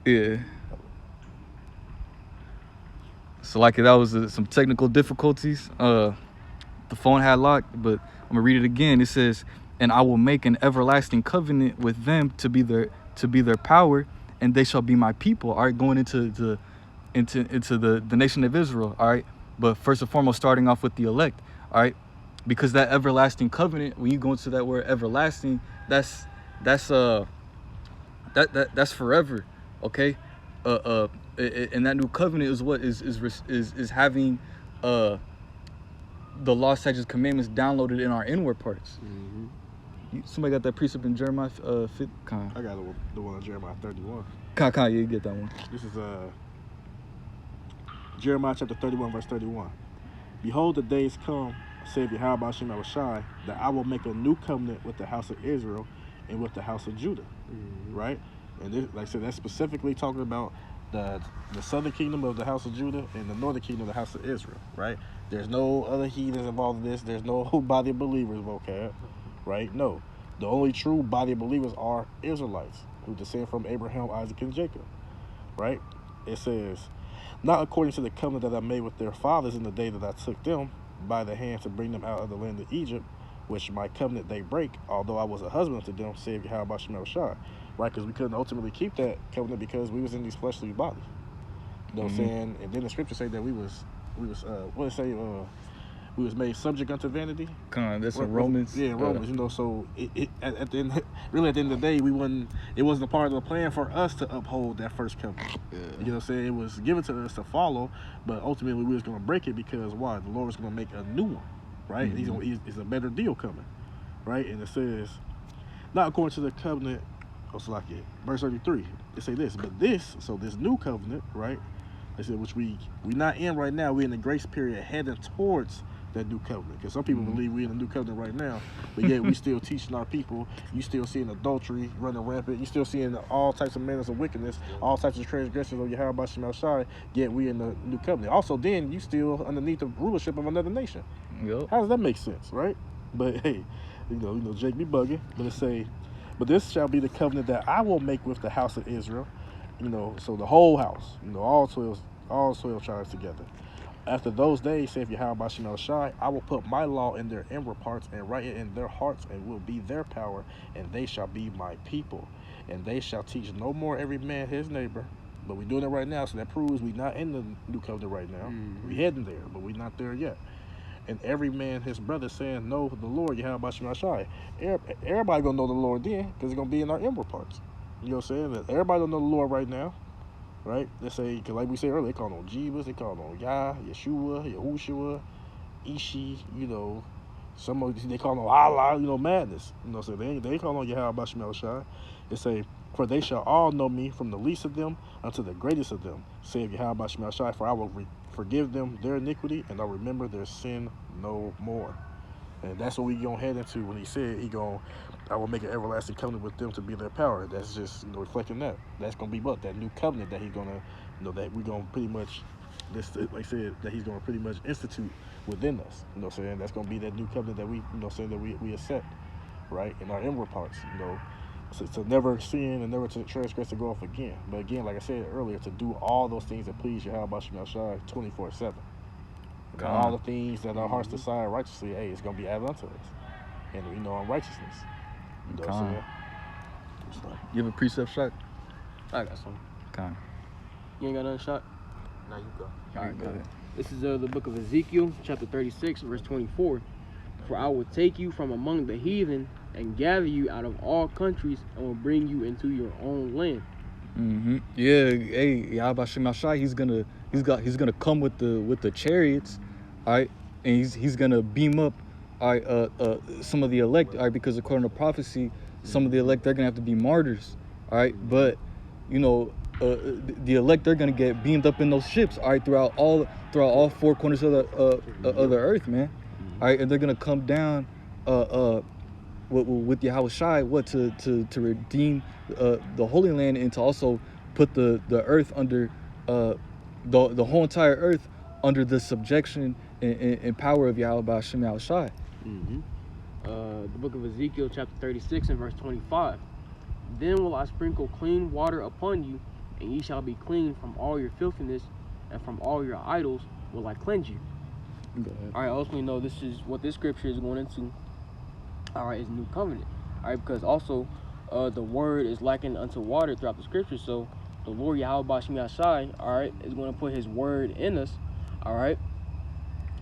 Yeah. So like that was some technical difficulties. The phone had locked, but I'm gonna read it again. It says, "And I will make an everlasting covenant with them to be their power, and they shall be my people." All right, going into the nation of Israel. All right, but first and foremost, starting off with the elect. All right, because that everlasting covenant, when you go into that word everlasting, that's that's forever. Okay, and that new covenant is what is having the law, statutes, commandments downloaded in our inward parts. Somebody got that precept in Jeremiah 5? I got the one in Jeremiah 31. Yeah, you get that one. This is Jeremiah chapter 31, verse 31. Behold, the days come, saith Yahweh Shem Shai, that I will make a new covenant with the house of Israel and with the house of Judah. Right? And this, like I said, that's specifically talking about the southern kingdom of the house of Judah and the northern kingdom of the house of Israel. Right? There's no other heathens involved in this. There's no body of believers, vocab. Right? No. The only true body of believers are Israelites who descend from Abraham, Isaac, and Jacob. Right? It says, not according to the covenant that I made with their fathers in the day that I took them by the hand to bring them out of the land of Egypt, which my covenant they break, although I was a husband to them, saith Yahweh Shem Shai. Right? Because we couldn't ultimately keep that covenant because we was in these fleshly bodies. You know what I'm saying? And then the scripture say that we was what did it say? We was made subject unto vanity. That's in Romans. Yeah, Romans. You know, so at the end, really at the end of the day, it wasn't a part of the plan for us to uphold that first covenant. Yeah. You know what I'm saying? It was given to us to follow, but ultimately we was going to break it because why? The Lord was going to make a new one, right? It's a better deal coming, right? And it says, not according to the covenant. Verse 33. It say this, but this new covenant, right? They said, which we not in right now. We're in the grace period heading towards that new covenant. Because some people believe we're in the new covenant right now, but yet we still teaching our people. You still seeing adultery running rampant. You still seeing all types of manners of wickedness, all types of transgressions of Yahweh Shem Shai, yet we in the new covenant. Also, then you still underneath the rulership of another nation. Yep. How does that make sense, right? But hey, you know, Jake be bugging. But it say, but this shall be the covenant that I will make with the house of Israel. You know, so the whole house, you know, all 12 tribes together. After those days, saith Yahweh Shem Shai, I will put my law in their inward parts and write it in their hearts, and will be their power, and they shall be my people. And they shall teach no more every man his neighbor. But we're doing it right now, so that proves we're not in the new covenant right now. We're heading there, but we're not there yet. And every man his brother saying, know the Lord, Yahweh Shem Shai. Everybody gonna know the Lord then, because it's gonna be in our inward parts. You know what I'm saying? That everybody don't know the Lord right now. Right? They say, because like we said earlier, they call on Jebus, they call on Yah, Yeshua, Yahushua, Ishi, you know, some of they call on Allah, you know, madness. You know, so they call on Yahweh Shem Shai. They say, for they shall all know me from the least of them unto the greatest of them, saith Yahweh Shem Shai, for I will forgive them their iniquity, and I'll remember their sin no more. And that's what we gonna head into when he said I will make an everlasting covenant with them to be their power. That's just, you know, reflecting that. That's gonna be what? That new covenant that he's gonna, you know, that we're gonna pretty much, this, like I said, that he's gonna pretty much institute within us. You know what I'm saying? That's gonna be that new covenant that we, you know, saying that we accept, right? In our inward parts, you know. So to never sin and never to transgress to go off again. But again, like I said earlier, to do all those things that please Yahweh Shem Shai 24/7. All the things that our hearts desire righteously, hey, it's gonna be added unto us. And we know unrighteousness. You know what I'm saying? You have a precept shot? I got some. You ain't got nothing shot? Now you go. All right, go ahead. This is the book of Ezekiel, chapter 36, verse 24. For I will take you from among the heathen and gather you out of all countries and will bring you into your own land. Yeah, hey, Yahweh Shem Shai, he's gonna come with the chariots, all right, and he's gonna beam up, all right, some of the elect, all right, because according to prophecy, some of the elect, they're gonna have to be martyrs, all right, but you know, the elect, they're gonna get beamed up in those ships, all right, throughout all four corners of the earth, man, all right, and they're gonna come down, with Yahweh Shai, to redeem the Holy Land, and to also put the earth under the whole entire earth under the subjection and power of Yahweh Shem Shai. The book of Ezekiel, chapter 36, and verse 25. Then will I sprinkle clean water upon you, and ye shall be clean from all your filthiness, and from all your idols will I cleanse you. Go ahead. All right, also we know this is what this scripture is going into. All right, is new covenant. All right, because also the word is likened unto water throughout the scripture. So the Lord Yahweh Bashim Yashai, all right, is going to put his word in us. All right,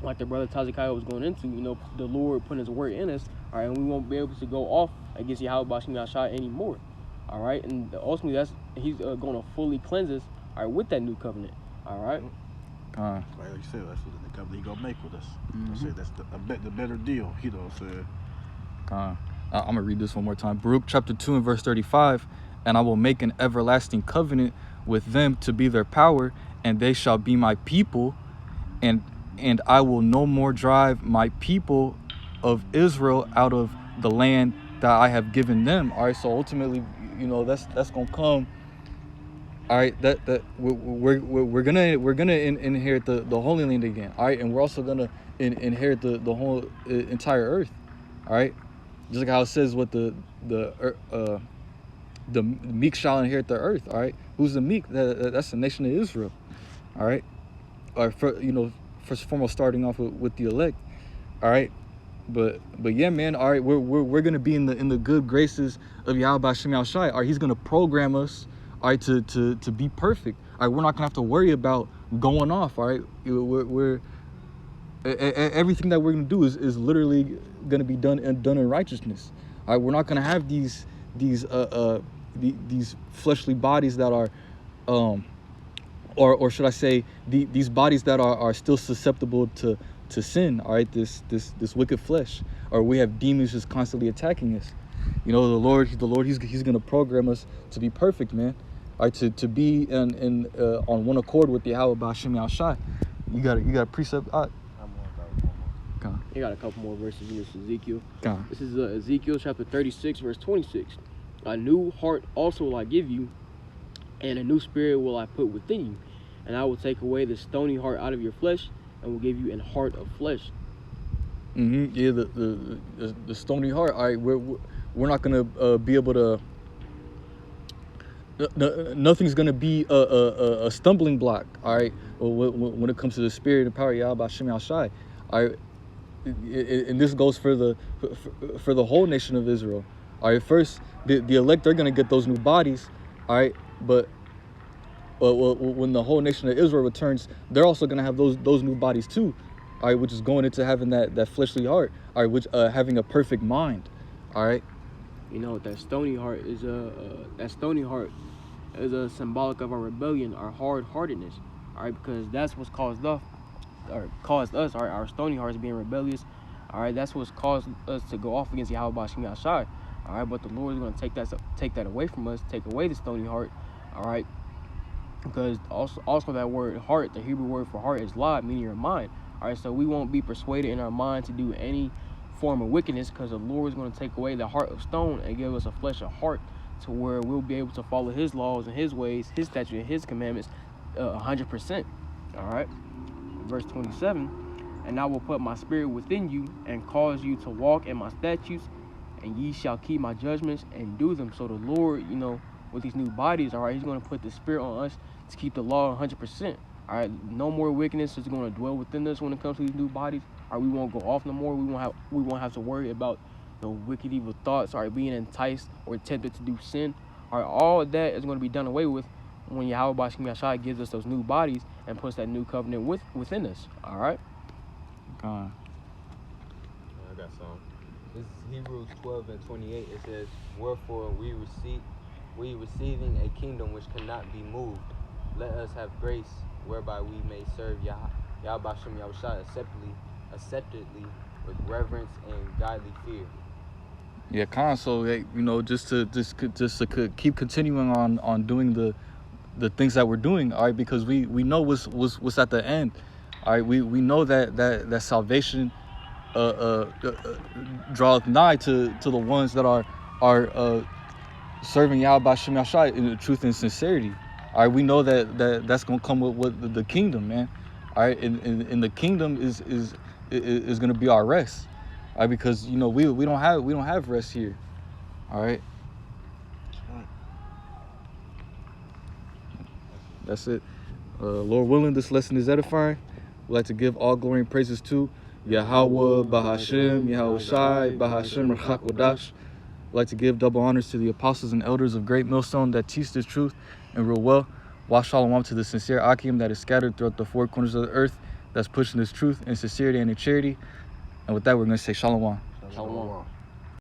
like the brother Tazikiah was going into, you know, the Lord putting his word in us. All right, and we won't be able to go off against Yahweh Bashim Yashai anymore. All right, and ultimately that's he's going to fully cleanse us. All right, with that new covenant. All right. Right, like you said, that's what the covenant he gonna make with us. I said that's the better deal. You know what I'm saying? I'm gonna read this one more time. Baruch chapter 2 and verse 35. And I will make an everlasting covenant with them to be their power, and they shall be my people, and I will no more drive my people of Israel out of the land that I have given them. All right, so ultimately, you know, that's gonna come. All right, that we're gonna inherit the Holy Land again. All right, and we're also gonna inherit the whole entire earth. All right, just like how it says what the meek shall inherit the earth. All right, who's the meek? That's the nation of Israel. All right, or first and foremost, starting off with the elect. All right, but yeah, man. All right, we're gonna be in the good graces of Yahweh B'Shem Yahushai. All right, he's gonna program us. All right, to be perfect. All right, we're not gonna have to worry about going off. All right, we're everything that we're gonna do is literally gonna be done in righteousness. All right, we're not gonna have these fleshly bodies that are, or should I say, these bodies that are still susceptible to sin. All right, this wicked flesh, or we have demons just constantly attacking us. You know, the Lord, he's gonna program us to be perfect, man. All right, to be on one accord with the Yahweh B'Shem Yahushai. You got a precept. You got a couple more verses in this Ezekiel. Come. This is Ezekiel chapter 36, verse 26. A new heart also will I give you, and a new spirit will I put within you. And I will take away the stony heart out of your flesh, and will give you an heart of flesh. Yeah, the stony heart. All right, we're not gonna be able to. Nothing's gonna be a stumbling block. All right, when it comes to the spirit and power of Yahweh B'Shem Yahushai. All right, and this goes for the whole nation of Israel. All right, first the elect, they're gonna get those new bodies. All right, but when the whole nation of Israel returns, they're also gonna have those new bodies too. All right, which is going into having that fleshly heart. All right, which having a perfect mind. All right. You know, that stony heart is a symbolic of our rebellion, our hard-heartedness. All right, because that's what's caused us, our stony hearts being rebellious. All right, that's what's caused us to go off against Yahweh B'Shem Yahushai. All right, but the Lord is going to take that away from us, take away the stony heart. All right, because also that word heart, the Hebrew word for heart is lad, meaning your mind. All right, so we won't be persuaded in our mind to do any form of wickedness, because the Lord is going to take away the heart of stone and give us a flesh of heart, to where we'll be able to follow his laws and his ways, his statutes and his commandments 100%. All right, verse 27. And I will put my spirit within you and cause you to walk in my statutes, and ye shall keep my judgments and do them. So the Lord, you know, with these new bodies, all right, he's going to put the spirit on us to keep the law 100%. All right, no more wickedness is going to dwell within us when it comes to these new bodies. All right, we won't go off no more. We won't have to worry about the wicked, evil thoughts. All right, being enticed or tempted to do sin. All right, all of that is going to be done away with when Yahweh B'Shem Yahushai gives us those new bodies and puts that new covenant within us. All right. God. I got some. This is Hebrews 12 and 28. It says, "Wherefore we receiving a kingdom which cannot be moved, let us have grace whereby we may serve Yahweh B'Shem Yahushai acceptably with reverence and godly fear." Yeah, so you know, just to keep continuing on doing the things that we're doing. All right, because we know what's at the end. All right, we know that salvation draweth nigh to the ones that are serving Yahweh B'Shem Yahushai in the truth and sincerity. All right, we know that's gonna come with the kingdom, man. All right, and the kingdom is gonna be our rest. All right, because you know we don't have rest here. All right. That's it. Lord willing, this lesson is edifying. We'd like to give all glory and praises to Yahweh, Bahashem, Yahweh Shai, Bahashem, Rachak Wadash. I'd like to give double honors to the apostles and elders of Great Millstone that teach this truth and real well. Wa shalom to the sincere Akim that is scattered throughout the four corners of the earth, that's pushing this truth in sincerity and in charity. And with that, we're going to say shalom. Shalom.